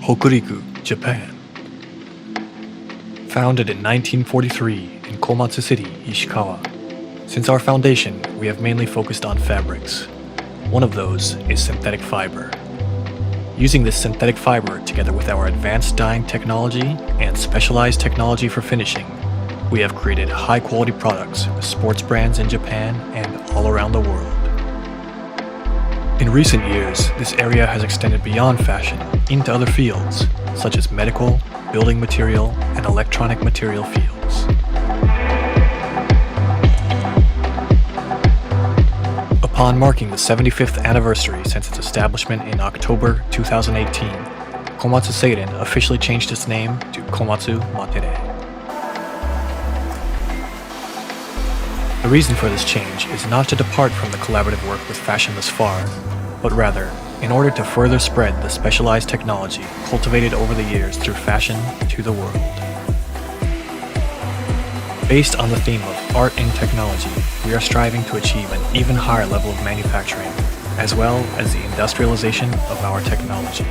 Hokuriku, Japan. Founded in 1943 in Komatsu City, Ishikawa. Since our foundation, we have mainly focused on fabrics. One of those is synthetic fiber. Using this synthetic fiber together with our advanced dyeing technology and specialized technology for finishing, we have created high-quality products with sports brands in Japan and all around the world. In recent years, this area has extended beyond fashion into other fields, such as medical, building material, and electronic material fields. Upon marking the 75th anniversary since its establishment in October 2018, Komatsu Seiren officially changed its name to Komatsu Matere. The reason for this change is not to depart from the collaborative work with fashion thus far, but rather, in order to further spread the specialized technology cultivated over the years through fashion to the world. Based on the theme of art and technology, we are striving to achieve an even higher level of manufacturing, as well as the industrialization of our technology.